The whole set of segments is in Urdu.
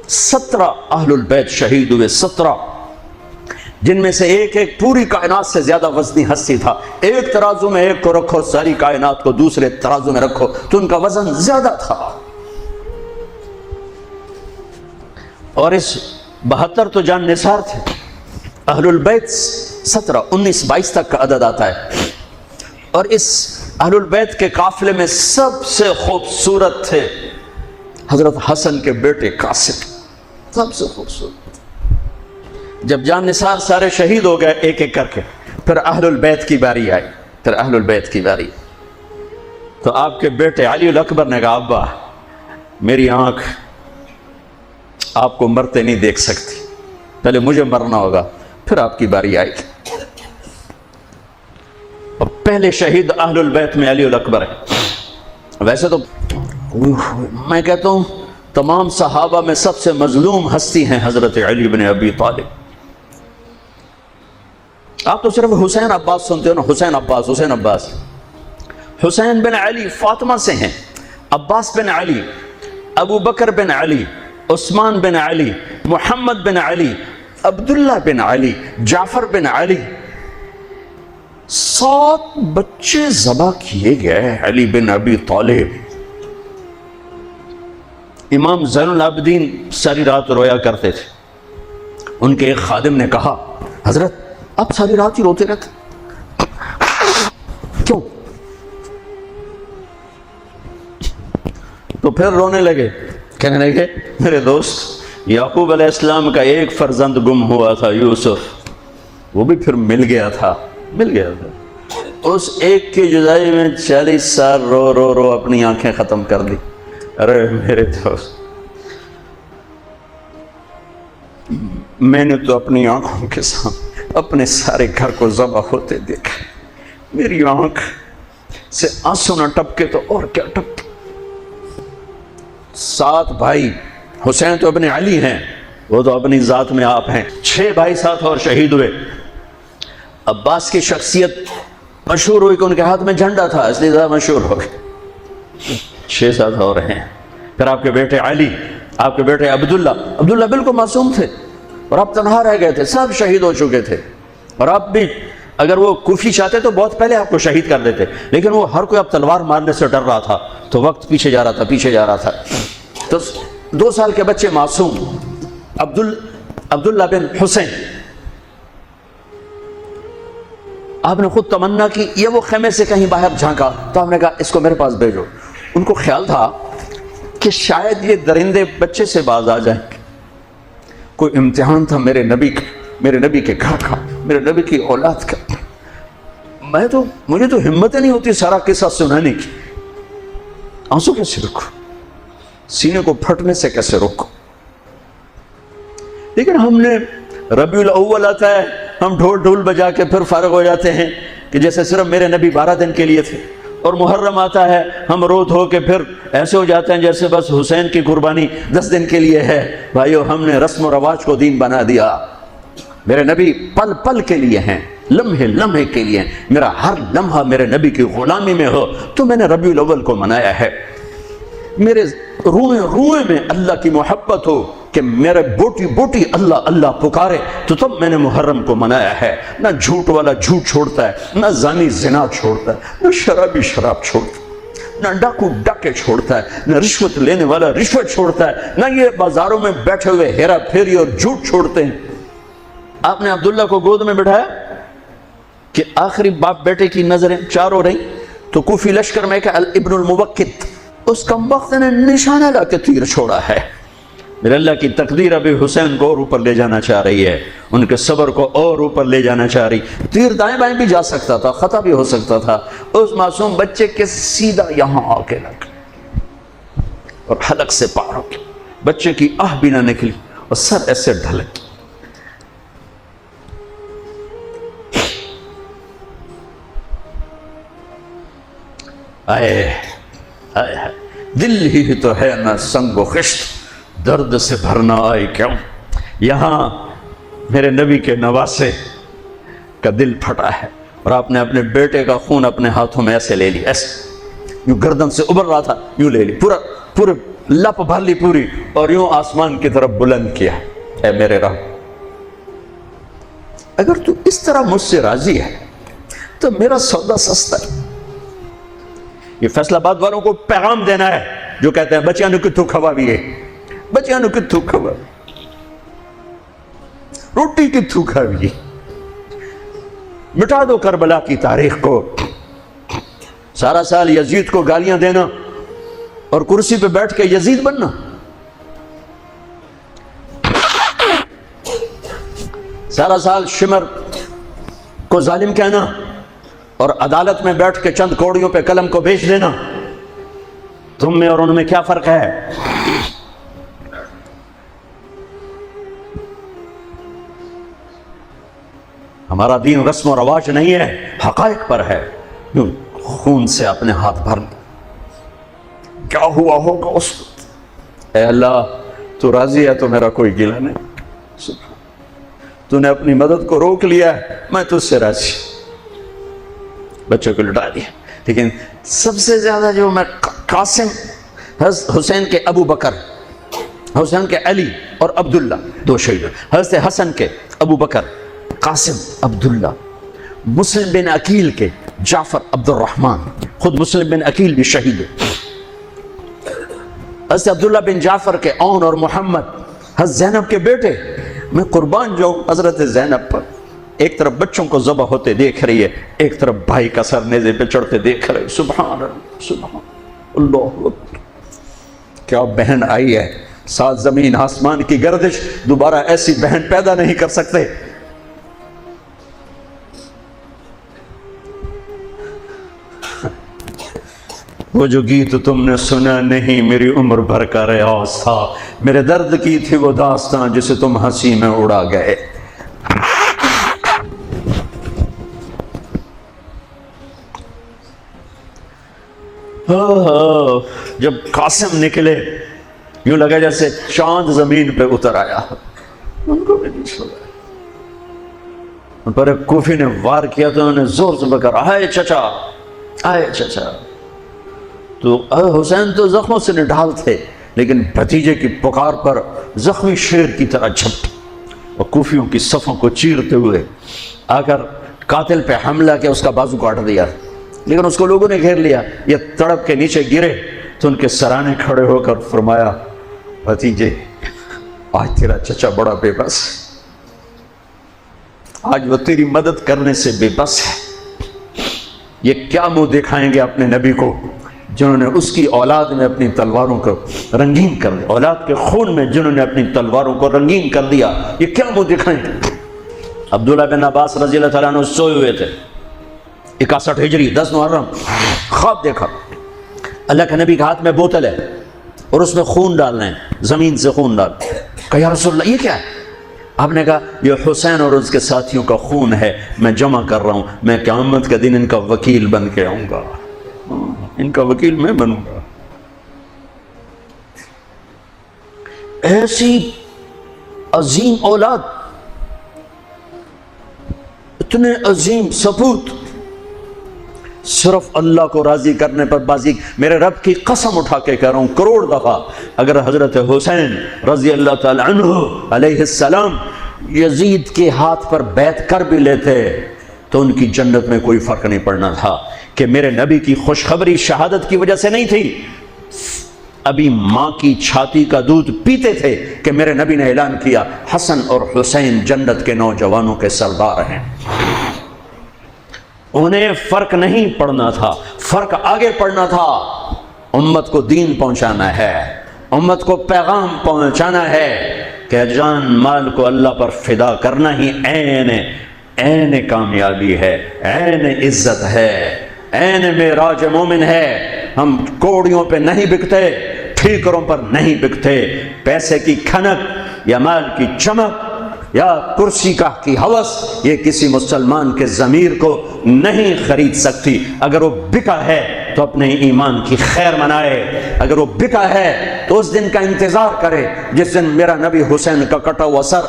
17 اہل البیت شہید ہوئے، 17، جن میں سے ایک ایک پوری کائنات سے زیادہ وزنی ہستی تھا۔ ایک ترازو میں ایک کو رکھو، ساری کائنات کو دوسرے ترازو میں رکھو تو ان کا وزن زیادہ تھا۔ اور اس 72 تو جان نثار تھے۔ اہل البیت 17، 19، 22 تک کا عدد آتا ہے۔ اور اس اہل البیت کے قافلے میں سب سے خوبصورت تھے حضرت حسن کے بیٹے قاسم، سب سے خوبصورت۔ جب جان نثار سارے شہید ہو گئے ایک ایک کر کے، پھر اہل البیت کی باری آئی، پھر اہل البیت کی باری۔ تو آپ کے بیٹے علی الاکبر نے کہا ابا میری آنکھ آپ کو مرتے نہیں دیکھ سکتی، پہلے مجھے مرنا ہوگا پھر آپ کی باری آئے گی۔ اور پہلے شہید اہل البیت میں علی الاکبر ہے۔ ویسے تو میں کہتا ہوں تمام صحابہ میں سب سے مظلوم ہستی ہیں حضرت علی بن ابی طالب۔ آپ تو صرف حسین عباس سنتے ہو نا، حسین عباس، حسین عباس۔ حسین بن علی فاطمہ سے ہیں، عباس بن علی، ابو بکر بن علی، عثمان بن علی، محمد بن علی، عبداللہ بن علی، جعفر بن علی، 7 بچے ذبح کیے گئے علی بن ابی طالب۔ امام زین العابدین ساری رات رویا کرتے تھے۔ ان کے ایک خادم نے کہا حضرت آپ ساری رات ہی روتے رہتے کیوں؟ تو پھر رونے لگے، کہنے لگے میرے دوست یعقوب علیہ السلام کا ایک فرزند گم ہوا تھا یوسف، وہ بھی پھر مل گیا تھا۔ اس ایک کی جدائی میں 40 سال رو رو رو اپنی آنکھیں ختم کر دی۔ ارے میرے دوست میں نے تو اپنی آنکھوں کے سامنے اپنے سارے گھر کو ذبح ہوتے دیکھا، میری آنکھ سے آنسو نہ ٹپکے تو اور کیا ٹپکے۔ 7 بھائی، حسین تو ابن علی ہیں، وہ تو اپنی ذات میں آپ ہیں، 6 بھائی ساتھ اور شہید ہوئے۔ عباس کی شخصیت مشہور ہوئی کہ ان کے ہاتھ میں جھنڈا تھا، اس لیے زیادہ مشہور ہو گئے۔ 6 ساتھ اور ہیں۔ پھر آپ کے بیٹے علی، آپ کے بیٹے عبداللہ بالکل معصوم تھے اور آپ تنہا رہ گئے تھے، سب شہید ہو چکے تھے۔ اور آپ بھی اگر وہ کوفی چاہتے تو بہت پہلے آپ کو شہید کر دیتے، لیکن وہ ہر کوئی اب تلوار مارنے سے ڈر رہا تھا تو وقت پیچھے جا رہا تھا۔ تو 2 سال کے بچے معصوم عبداللہ بن حسین، آپ نے خود تمنا کی، یہ وہ خیمے سے کہیں باہر جھانکا تو ہم نے کہا اس کو میرے پاس بھیجو۔ ان کو خیال تھا کہ شاید یہ درندے بچے سے باز آ جائیں، کوئی امتحان تھا میرے نبی کے گھر کا، میرے نبی کی اولاد کا۔ مجھے تو ہمت نہیں ہوتی سارا قصہ سنانے کی، آنسو کیسے روکو، سینے کو پھٹنے سے کیسے روکو۔ لیکن ہم نے ربیع الاول آتا ہے، ہم ڈھول بجا کے پھر فارغ ہو جاتے ہیں کہ جیسے صرف میرے نبی 12 دن کے لیے تھے۔ اور محرم آتا ہے، ہم رو دھو کے پھر ایسے ہو جاتے ہیں جیسے بس حسین کی قربانی 10 دن کے لیے ہے۔ بھائیو ہم نے رسم و رواج کو دین بنا دیا۔ میرے نبی پل پل کے لیے ہیں، لمحے لمحے کے لیے ہیں۔ میرا ہر لمحہ میرے نبی کی غلامی میں ہو تو میں نے ربیع الاول کو منایا ہے۔ میرے روئے میں اللہ کی محبت ہو کہ میرے بوٹی بوٹی اللہ اللہ پکارے تو تب میں نے محرم کو منایا ہے۔ نہ جھوٹ والا جھوٹ چھوڑتا ہے، نہ زانی زنا چھوڑتا ہے، نہ شرابی شراب چھوڑتا ہے، نہ ڈاکو ڈاکے چھوڑتا ہے، نہ رشوت لینے والا رشوت چھوڑتا ہے، نہ یہ بازاروں میں بیٹھے ہوئے ہیرا پھیری اور جھوٹ چھوڑتے ہیں۔ آپ نے عبداللہ کو گود میں بٹھایا کہ آخری باپ بیٹے کی نظریں 4 ہو رہی تو کوفی لشکر میں کہ ابن الموقت، اس کمبخت نے نشانہ لا کے تیر چھوڑا ہے۔ میرے اللہ کی تقدیر ابھی حسین کو اور اوپر لے جانا چاہ رہی ہے، ان کے صبر کو اور اوپر لے جانا چاہ رہی۔ تیر دائیں بائیں بھی جا سکتا تھا، خطا بھی ہو سکتا تھا، اس معصوم بچے کے سیدھا یہاں آ کے لگ اور حلق سے پار ہو گیا، بچے کی آہ بھی نہ نکلی اور سر ایسے ڈھلک۔ آئے دل ہی تو ہے نہ سنگ و خشت، درد سے بھرنا آئی کیوں۔ یہاں میرے نبی کے نواسے کا دل پھٹا ہے اور آپ نے اپنے بیٹے کا خون اپنے ہاتھوں میں ایسے لے لی، ایسے یوں گردن سے ابھر رہا تھا، یوں لے لی، پورا پورے لپ بھر لی پوری اور یوں آسمان کی طرف بلند کیا، اے میرے رب اگر تو اس طرح مجھ سے راضی ہے تو میرا سودا سستا ہے۔ یہ فیصل آباد والوں کو پیغام دینا ہے جو کہتے ہیں بچیاں نو کتھوں کھوا بھی ہے، بچیاں نو کتھوں کھوا، روٹی کتھوں کھاوی، مٹا دو کربلا کی تاریخ کو۔ سارا سال یزید کو گالیاں دینا اور کرسی پہ بیٹھ کے یزید بننا، سارا سال شمر کو ظالم کہنا اور عدالت میں بیٹھ کے چند کوڑیوں پہ قلم کو بھیج دینا، تم میں اور ان میں کیا فرق ہے؟ ہمارا دین رسم و رواج نہیں ہے، حقائق پر ہے۔ خون سے اپنے ہاتھ بھر کیا ہوا ہوگا اس وقت؟ اے اللہ تو راضی ہے تو میرا کوئی گلہ نہیں، تو نے اپنی مدد کو روک لیا ہے، میں تجھ سے راضی، بچوں کو لٹا دیا۔ لیکن سب سے زیادہ جو میں قاسم، حسین کے ابو بکر، حسین کے علی اور عبداللہ دو شہید، حضرت حسن کے ابو بکر قاسم عبداللہ، مسلم بن عقیل کے جعفر عبد الرحمن، خود مسلم بن عقیل بھی شہید ہے، حضرت عبداللہ بن جعفر کے اون اور محمد، حضرت زینب کے بیٹے۔ میں قربان جاؤں حضرت زینب پر، ایک طرف بچوں کو ذبح ہوتے دیکھ رہی ہے، ایک طرف بھائی کا سر نیزے پہ چڑھتے دیکھ رہے، سبحان اللہ سبحان اللہ اکبر۔ کیا بہن آئی ہے، ساتھ زمین آسمان کی گردش، دوبارہ ایسی بہن پیدا نہیں کر سکتے۔ وہ جو گیت تم نے سنا نہیں میری عمر بھر کا ریاض تھا، میرے درد کی تھی وہ داستان جسے تم ہنسی میں اڑا گئے۔ جب قاسم نکلے یوں لگا جیسے چاند زمین پہ اتر آیا، ان کو بھی نہیں چھوڑا۔ ان پر ایک کوفی نے وار کیا تو انہوں نے زور سے پکارا، آئے چچا آئے چچا۔ تو حسین تو زخموں سے نڈھال تھے، لیکن بھتیجے کی پکار پر زخمی شیر کی طرح جھپٹے اور کوفیوں کی صفوں کو چیرتے ہوئے آ کر قاتل پہ حملہ کیا، اس کا بازو کاٹ دیا، لیکن اس کو لوگوں نے گھیر لیا۔ یہ تڑپ کے نیچے گرے تو ان کے سرانے کھڑے ہو کر فرمایا، بھتیجے آج تیرا چچا بڑا بے بس ہے، آج وہ تیری مدد کرنے سے بے بس ہے۔ یہ کیا منہ دکھائیں گے اپنے نبی کو جنہوں نے اس کی اولاد میں اپنی تلواروں کو رنگین کر دیا، اولاد کے خون میں جنہوں نے اپنی تلواروں کو رنگین کر دیا، یہ کیا منہ دکھائیں گے؟ عبداللہ بن عباس رضی اللہ تعالیٰ عنہ سوئے ہوئے تھے، 61 ہجری 10 محرم، خواب دیکھا اللہ کے نبی کے ہاتھ میں بوتل ہے اور اس میں خون ڈالنا ہے، زمین سے خون ڈال۔ کہا یا رسول اللہ یہ کیا ہے؟ آپ نے کہا یہ حسین اور اس کے ساتھیوں کا خون ہے، میں جمع کر رہا ہوں، میں قیامت کے دن ان کا وکیل بن کے آؤں گا، ان کا وکیل میں بنوں گا۔ ایسی عظیم اولاد، اتنے عظیم سپوت، صرف اللہ کو راضی کرنے پر بازی۔ میرے رب کی قسم اٹھا کے کہہ رہا ہوں، کروڑ دفعہ اگر حضرت حسین رضی اللہ تعالی عنہ علیہ السلام یزید کے ہاتھ پر بیعت کر بھی لیتے تو ان کی جنت میں کوئی فرق نہیں پڑنا تھا، کہ میرے نبی کی خوشخبری شہادت کی وجہ سے نہیں تھی، ابھی ماں کی چھاتی کا دودھ پیتے تھے کہ میرے نبی نے اعلان کیا حسن اور حسین جنت کے نوجوانوں کے سردار ہیں۔ انہیں فرق نہیں پڑنا تھا، فرق آگے پڑنا تھا۔ امت کو دین پہنچانا ہے، امت کو پیغام پہنچانا ہے کہ جان مال کو اللہ پر فدا کرنا ہی عین کامیابی ہے، عین عزت ہے، عین معراج مومن ہے۔ ہم کوڑیوں پہ نہیں بکتے، ٹھیکروں پر نہیں بکتے، پیسے کی کھنک یا مال کی چمک یا کرسی کا کی ہوس یہ کسی مسلمان کے ضمیر کو نہیں خرید سکتی۔ اگر وہ بکا ہے تو اپنے ایمان کی خیر منائے، اگر وہ بکا ہے تو اس دن کا انتظار کرے جس دن میرا نبی حسین کا کٹا ہوا سر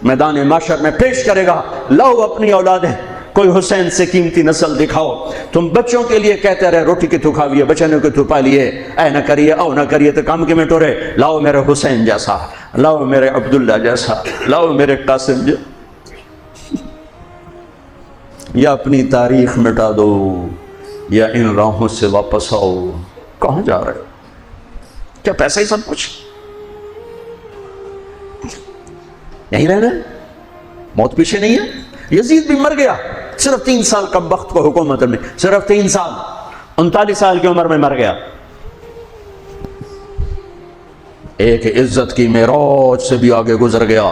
میدان محشر میں پیش کرے گا۔ لاؤ اپنی اولادیں کوئی حسین سے قیمتی نسل دکھاؤ. تم بچوں کے لیے کہتے رہے روٹی کی تو کھاویے بچنے کو تو پالیے, اے نہ کریے او نہ کریے تو کام کے میں ٹورے, لاؤ میرے حسین جیسا, لاؤ میرے عبداللہ جیسا, لاؤ میرے قاسم جیسا. یا اپنی تاریخ مٹا دو یا ان راہوں سے واپس آؤ. کہاں جا رہے ہو؟ کیا پیسہ ہی سب کچھ؟ یہیں رہنا ہے؟ موت پیچھے نہیں ہے؟ یزید بھی مر گیا صرف 3 سال کم وقت کو حکومت میں, صرف 3 سال, 39 سال کی عمر میں مر گیا. ایک عزت کی معراج سے بھی آگے گزر گیا,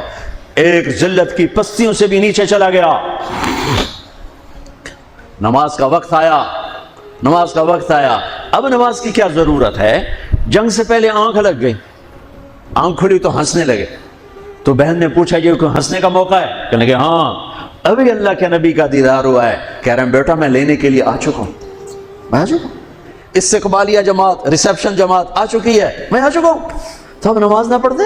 ایک ذلت کی پستیوں سے بھی نیچے چلا گیا. نماز کا وقت آیا, نماز کا وقت آیا. اب نماز کی کیا ضرورت ہے؟ جنگ سے پہلے آنکھ لگ گئی, آنکھ کھلی تو ہنسنے لگے. تو بہن نے پوچھا یہ کوئی ہنسنے کا موقع ہے؟ کہنے لگے ہاں ابھی اللہ کے نبی کا دیدار ہوا ہے. کہہ رہے ہیں بیٹا میں لینے کے لیے آ چکا ہوں, میں آ چکا ہوں. استقبالیہ جماعت, ریسیپشن جماعت آ چکی ہے, میں آ چکا ہوں. تو اب نماز نہ پڑھتے؟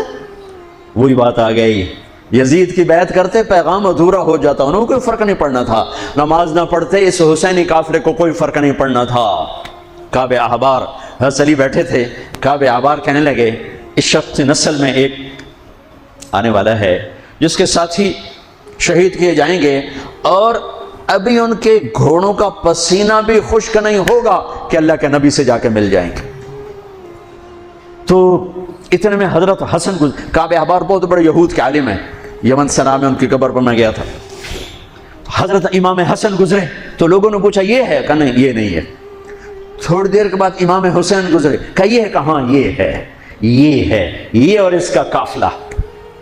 وہی بات آ گئی. یزید کی بیعت کرتے پیغام ادھورا ہو جاتا, انہوں کو کوئی فرق نہیں پڑنا تھا. نماز نہ پڑھتے اس حسینی کافرے کو کوئی فرق نہیں پڑنا تھا. کعب احبار حضرت علی بیٹھے تھے, کعب احبار کہنے لگے اس شخص نسل میں ایک آنے والا ہے جس کے ساتھی شہید کیے جائیں گے, اور ابھی ان کے گھوڑوں کا پسینہ بھی خشک نہیں ہوگا کہ اللہ کے نبی سے جا کے مل جائیں گے. تو اتنے میں حضرت حسن کعب احبار بہت بڑے یہود کے عالم ہیں, یمن سنا میں ان کی قبر پر میں گیا تھا. حضرت امام حسن گزرے تو لوگوں نے پوچھا یہ ہے؟ کہا نہیں یہ نہیں ہے. تھوڑی دیر کے بعد امام حسین گزرے, کہا یہ ہے؟ کہاں یہ ہے, یہ ہے, یہ اور اس کا قافلہ,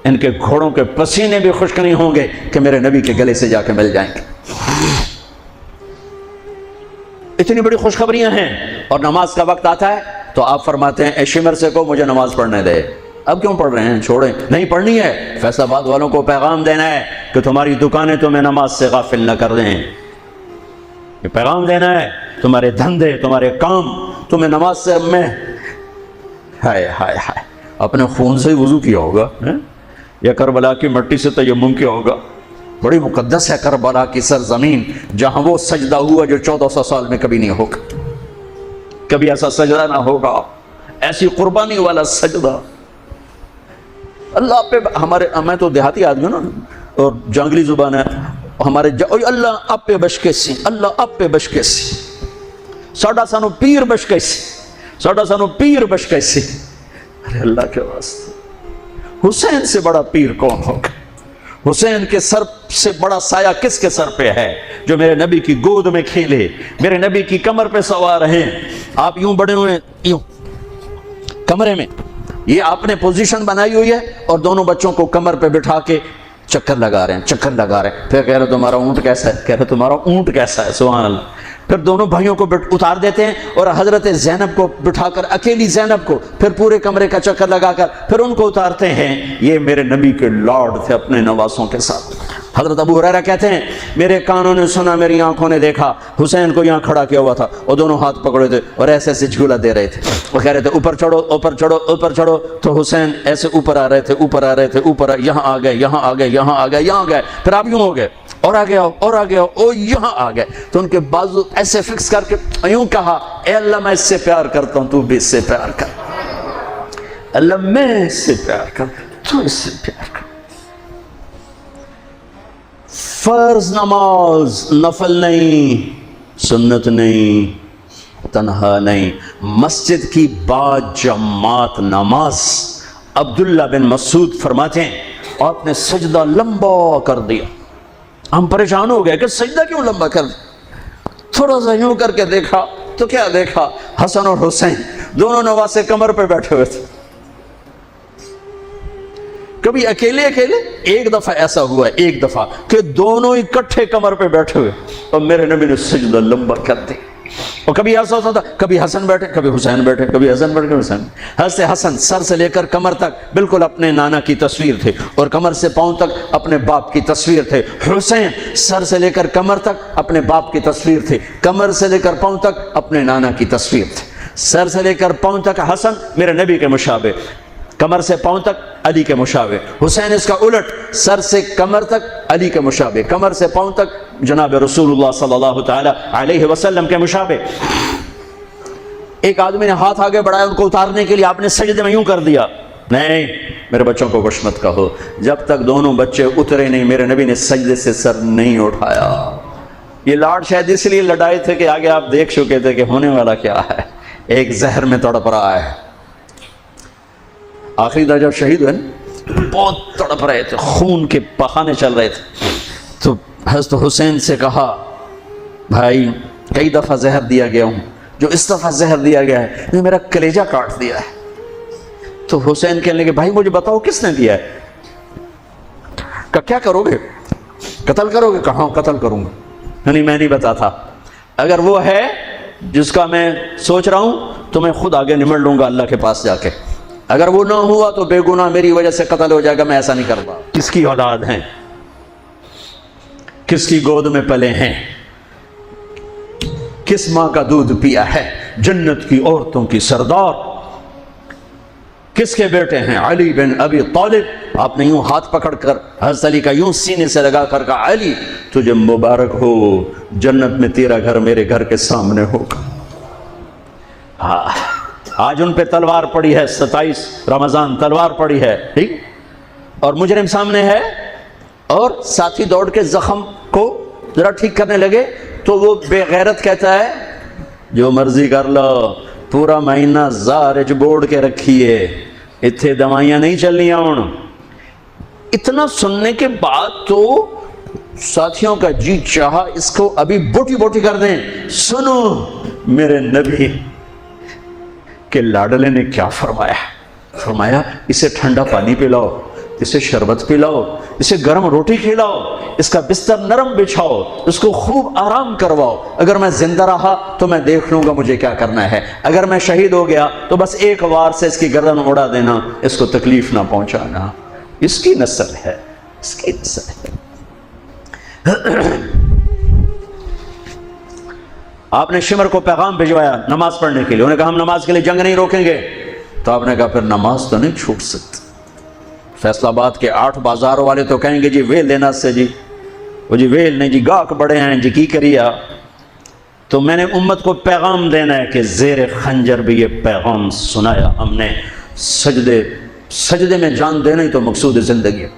ان کے گھوڑوں کے پسینے بھی خشک نہیں ہوں گے کہ میرے نبی کے گلے سے جا کے مل جائیں گے. اتنی بڑی خوشخبریاں ہیں. اور نماز کا وقت آتا ہے تو آپ فرماتے ہیں اے شمر سے کو مجھے نماز پڑھنے دے. اب کیوں پڑھ رہے ہیں؟ چھوڑیں, نہیں پڑھنی ہے. فیصل آباد والوں کو پیغام دینا ہے کہ تمہاری دکانیں تمہیں نماز سے غافل نہ کر دیں. یہ پیغام دینا ہے, تمہارے دھندے تمہارے کام تمہیں نماز سے. میں ہائے ہائے ہائے اپنے خون سے ہی وضو کیا ہوگا یا کربلا کی مٹی سے تیمم کیا ہوگا. بڑی مقدس ہے کربلا کی سرزمین جہاں وہ سجدہ ہوا جو 1400 سال میں کبھی نہیں ہوگا. کبھی ایسا سجدہ نہ ہوگا, ایسی قربانی والا سجدہ. اللہ پہ ہمارے, میں تو دیہاتی آدمی ہوں نا اور جنگلی زبان ہے ہمارے, اللہ آپ پہ بشکے سی, اللہ آپ پہ بشکے سی, ساڈا سانو پیر بشکے سی, ساڈا سانو پیر بشکے سی. ارے اللہ کے واسطے حسین سے بڑا پیر کون ہوگا؟ حسین کے سر سے بڑا سایہ کس کے سر پہ ہے جو میرے نبی کی گود میں کھیلے, میرے نبی کی کمر پہ سوار ہیں. آپ یوں بڑے ہوئے یوں کمرے میں, یہ آپ نے پوزیشن بنائی ہوئی ہے اور دونوں بچوں کو کمر پہ بٹھا کے چکر لگا رہے ہیں, چکر لگا رہے ہیں. پھر کہہ رہے تمہارا اونٹ کیسا ہے, کہہ رہے تمہارا اونٹ کیسا ہے, سبحان اللہ. پھر دونوں بھائیوں کو اتار دیتے ہیں اور حضرت زینب کو بٹھا کر, اکیلی زینب کو, پھر پورے کمرے کا چکر لگا کر پھر ان کو اتارتے ہیں. یہ میرے نبی کے لارڈ تھے اپنے نواسوں کے ساتھ. حضرت ابو ہریرہ کہتے ہیں میرے کانوں نے سنا, میری آنکھوں نے دیکھا, حسین کو یہاں کھڑا کیا ہوا تھا اور دونوں ہاتھ پکڑے تھے اور ایسے ایسے جھولا دے رہے تھے. وہ کہہ رہے تھے اوپر چڑھو اوپر چڑھو اوپر چڑھو, تو حسین ایسے اوپر آ رہے تھے, اوپر آ رہے تھے, اوپر یہاں آ گئے, یہاں آ گئے, یہاں آ گئے, یہاں آ گئے. پھر آپ یوں ہو گئے اور آگے آؤ اور آگے آؤ, او یہاں آ گئے. تو ان کے بازو ایسے فکس کر کے یوں کہا اے اللہ میں اس سے پیار کرتا ہوں, تو بھی اس سے پیار کر. اللہ میں اس سے پیار کرتا ہوں, تو اس سے پیار کر. فرض نماز نفل نہیں, سنت نہیں, تنہا نہیں, مسجد کی با جماعت نماز. عبداللہ بن مسعود فرماتے ہیں آپ نے سجدہ لمبا کر دیا. ہم پریشان ہو گئے کہ سجدہ کیوں لمبا کر دیا. تھوڑا سا یوں کر کے دیکھا تو کیا دیکھا, حسن اور حسین دونوں نواسے کمر پہ بیٹھے ہوئے تھے. کبھی اکیلے اکیلے, ایک دفعہ ایسا ہوا ہے, ایک دفعہ کہ دونوں اکٹھے کمر پہ بیٹھے ہوئے اور میرے نبی نے سجدہ لمبا کر دی. اور کبھی ایسا ہوتا تھا کبھی حسن بیٹھے کبھی حسین بیٹھے, کبھی حسن بیٹھے کبھی حسین. حضرت حسن سر سے لے کر کمر تک بالکل اپنے نانا کی تصویر تھے اور کمر سے پاؤں تک اپنے باپ کی تصویر تھے. حسین سر سے لے کر کمر تک اپنے باپ کی تصویر تھے, کمر سے لے کر پاؤں تک اپنے نانا کی تصویر تھے. سر سے لے کر پاؤں تک حسن میرے نبی کے مشابہ, کمر سے پاؤں تک علی کے مشابہ، حسین اس کا الٹ، سر سے کمر تک علی کے مشابہ، کمر سے پاؤں تک جناب رسول اللہ صلی اللہ تعالی علیہ وسلم کے مشابہ۔ ایک آدمی نے ہاتھ آگے بڑھایا ان کو اتارنے کے لیے، آپ نے سجدے میں یوں کر دیا، نہیں میرے بچوں کو کچھ مت کہو، جب تک دونوں بچے اترے نہیں میرے نبی نے سجدے سے سر نہیں اٹھایا۔ یہ لاڈ شاید اس لیے لڑائے تھے کہ آگے آپ دیکھ چکے تھے کہ ہونے والا کیا ہے، ایک زہر میں تڑپ رہا ہے۔ آخری دن جب شہید ہوئے بہت تڑپ رہے تھے، خون کے بہانے چل رہے تھے، تو حضرت حسین سے کہا بھائی کئی دفعہ زہر دیا گیا ہوں، جو اس دفعہ زہر دیا گیا ہے نے میرا کلیجہ کاٹ دیا ہے۔ تو حسین کہنے لگے بھائی مجھے بتاؤ کس نے دیا ہے؟ کہ کیا کرو گے، قتل کرو گے؟ کہاں قتل کروں گا، نہیں میں نہیں بتاتا، اگر وہ ہے جس کا میں سوچ رہا ہوں تو میں خود آگے نمٹ لوں گا اللہ کے پاس جا کے، اگر وہ نہ ہوا تو بے گناہ میری وجہ سے قتل ہو جائے گا، میں ایسا نہیں کرتا۔ کس کی اولاد ہیں، کس کی گود میں پلے ہیں، کس ماں کا دودھ پیا ہے، جنت کی عورتوں کی سردار، کس کے بیٹے ہیں؟ علی بن ابی طالب۔ آپ نے یوں ہاتھ پکڑ کر حضرت علی کا یوں سینے سے لگا کر کہا علی تجھے مبارک ہو، جنت میں تیرا گھر میرے گھر کے سامنے ہوگا۔ آج ان پہ تلوار پڑی ہے، 27 رمضان تلوار پڑی ہے، ٹھیک، اور مجرم سامنے ہے، اور ساتھی دوڑ کے زخم کو ذرا ٹھیک کرنے لگے تو وہ بے غیرت کہتا ہے جو مرضی کر لو، پورا مہینہ زارج بوڑ کے رکھیے، اتنے دوائیاں نہیں چلنی ہوں۔ اتنا سننے کے بعد تو ساتھیوں کا جی چاہا اس کو ابھی بوٹی بوٹی کر دیں۔ سنو میرے نبی کہ لاڈلے نے کیا فرمایا، فرمایا اسے ٹھنڈا پانی پلاؤ، اسے شربت پلاؤ، اسے گرم روٹی کھلاؤ، اس کا بستر نرم بچھاؤ، اس کو خوب آرام کرواؤ، اگر میں زندہ رہا تو میں دیکھ لوں گا مجھے کیا کرنا ہے، اگر میں شہید ہو گیا تو بس ایک وار سے اس کی گردن اڑا دینا، اس کو تکلیف نہ پہنچانا۔ اس کی نسل ہے، اس کی نسل ہے۔ آپ نے شمر کو پیغام بھجوایا نماز پڑھنے کے لیے، انہوں نے کہا ہم نماز کے لیے جنگ نہیں روکیں گے، تو آپ نے کہا پھر نماز تو نہیں چھوٹ سکتی۔ فیصل آباد کے 8 بازار والے تو کہیں گے جی ویل دینا سے جی، وہ جی ویل نہیں جی گاہک بڑے ہیں جی کی کریا، تو میں نے امت کو پیغام دینا ہے کہ زیر خنجر بھی یہ پیغام سنایا ہم نے، سجدے میں جان دینا ہی تو مقصود زندگی ہے۔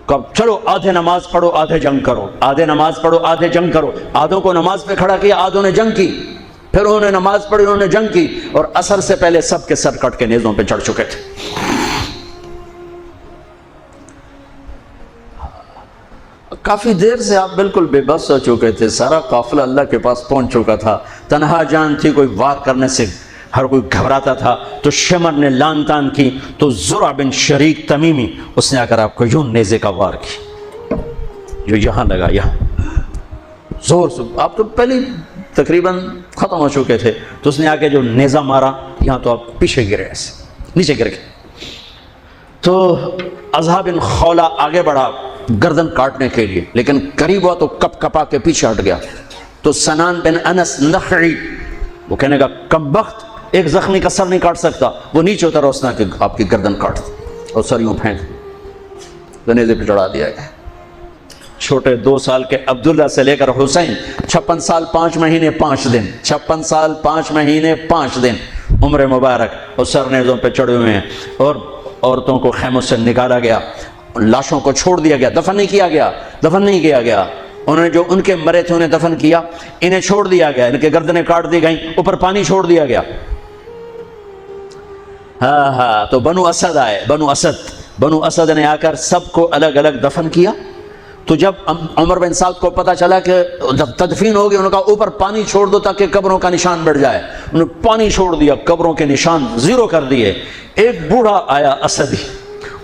کب چلو آدھے نماز پڑھو آدھے جنگ کرو، آدھے نماز پڑھو آدھے جنگ کرو، آدھوں کو نماز پہ کھڑا کیا، آدھوں نے جنگ کی، پھر انہوں نے نماز پڑھی انہوں نے جنگ کی، اور عصر سے پہلے سب کے سر کٹ کے نیزوں پہ چڑھ چکے تھے۔ کافی دیر سے آپ بالکل بے بس ہو چکے تھے، سارا قافلہ اللہ کے پاس پہنچ چکا تھا، تنہا جان تھی، کوئی وار کرنے سے ہر کوئی گھبراتا تھا، تو شمر نے لان تان کی، تو زرع بن شریک تمیمی اس نے آ کر آپ کو یوں نیزے کا وار کی، جو یہاں لگا، یہاں زور سے، آپ تو پہلے تقریباً ختم ہو چکے تھے، تو اس نے آ کے جو نیزہ مارا یہاں، تو آپ پیچھے گرے، ایسے نیچے گر گئے۔ تو اضحیٰ بن خولہ آگے بڑھا گردن کاٹنے کے لیے، لیکن قریب ہوا تو کپ کپا کے پیچھے ہٹ گیا، تو سنان بن انس نخعی وہ کہنے کا کم بخت، ایک زخمی کا سر نہیں کاٹ سکتا، وہ نیچے اترا، اس نے کہ آپ کی گردن کاٹ دی اور سر یوں پھینک نیزے پہ چڑھا دیا گیا۔ چھوٹے 2 سال کے عبداللہ سے لے کر حسین 56 سال 5 مہینے 5 دن، 56 سال 5 مہینے 5 دن عمر مبارک، اور سر نیزوں پہ چڑھے ہوئے ہیں، اور عورتوں کو خیموں سے نکالا گیا، لاشوں کو چھوڑ دیا گیا، دفن نہیں کیا گیا، دفن نہیں کیا گیا، انہوں نے جو ان کے مرے تھے انہیں دفن کیا، انہیں چھوڑ دیا گیا، ان کے گردنیں کاٹ دی گئیں، اوپر پانی چھوڑ دیا گیا۔ ہاں تو بنو اسد آئے، بنو اسد نے آ کر سب کو الگ الگ دفن کیا۔ تو جب عمر بن سعد کو پتا چلا کہ تدفین ہوگی، انہوں نے کہا اوپر پانی چھوڑ دو تاکہ قبروں کا نشان بڑھ جائے، انہوں نے پانی چھوڑ دیا، قبروں کے نشان زیرو کر دیے۔ ایک بوڑھا آیا اسدی،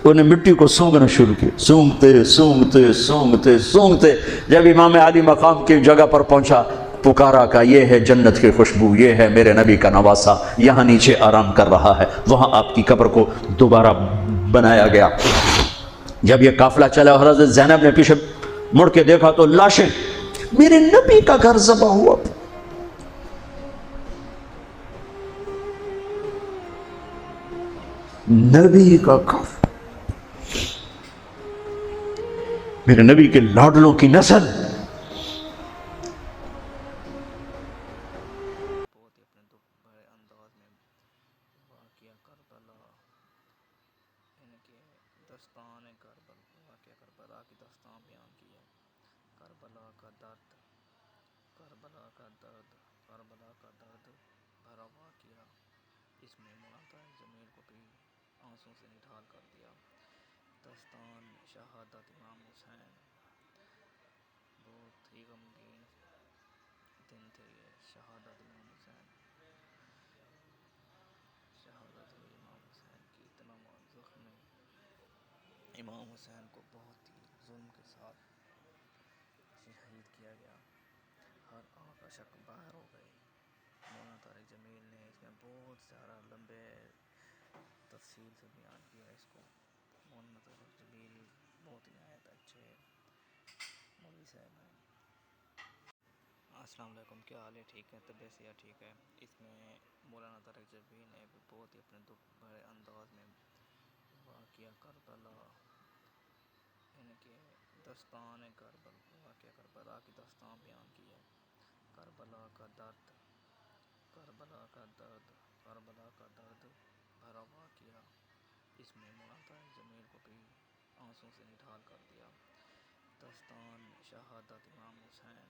انہیں مٹی کو سونگنا شروع کیا، سونگتے سونگتے سونگتے سونگتے جب امام علی مقام کی جگہ پر پہنچا، پکارا کہ یہ ہے جنت کی خوشبو، یہ ہے میرے نبی کا نواسہ، یہاں نیچے آرام کر رہا ہے۔ وہاں آپ کی قبر کو دوبارہ بنایا گیا۔ جب یہ قافلہ چلا، حضرت زینب نے پیچھے مڑ کے دیکھا تو لاشیں، میرے نبی کا گھر ذبح ہوا۔ نبی کا گھر، میرے نبی کے لاڈلوں کی نسل. بہت ہی اپنے دکھ بھرے انداز میں واقعہ کربلا، ان کے داستان کربلا کی داستان بیان کی ہے. کربلا کا درد، کربلا کا درد، کربلا کا درد بھرا واقعہ، اس میں مناظر ضمیر کو بھی آنسوں سے نڈھال کر دیا. داستان شہادت امام حسین، بہت ہی غمگین دن تھے یہ. شہادت امام حسین، شہادت ہوئی امام حسین کی. اتنا زخم امام حسین کو بہت ہی ظلم کے ساتھ شہید کیا گیا. ہر آنکھ اشک باہر ہو گئی. مولانا طارق جمیل نے اس میں بہت سارا لمبے تفصیل سے بیان کیا ہے اس کو. مولانا طارق جمیل بہت ہی نہایت اچھے مولوی صاحب ہیں. السلام علیکم، کیا حال ہے؟ ٹھیک ہے؟ طبیعت صحت ٹھیک ہے؟ اس میں مولانا طارق جمیل نے بھی بہت ہی اپنے دکھ بھرے انداز میں واقعہ کربلا، ان کے داستان واقعہ کربلا کی داستان بیان کی ہے. کربلا کا درد، کربلا کا درد، کربلا کا درد بھرا واقعہ، اس میں مولانا طارق جمیل کو بھی آنسوں سے نڈھال کر دیا. داستان شہادت امام حسین،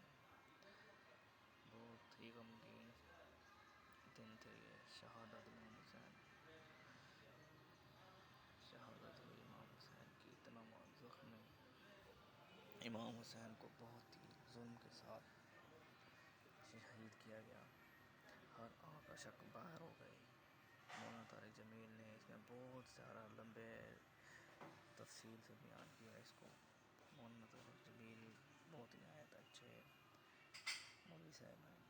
بہت ہی غمگین دن تھے یہ. شہادت امام حسین، شہادت ہوئی امام حسین کی. اتنا زخم امام حسین کو بہت ہی ظلم کے ساتھ شہید کیا گیا. ہر آنکھ اشک باہر ہو گئی. مولانا طارق جمیل نے اس میں بہت سارا لمبے تفصیل سے بیان کیا ہے اس کو. مولانا طارق جمیل بہت ہی نہایت اچھے مولوی صاحب ہیں.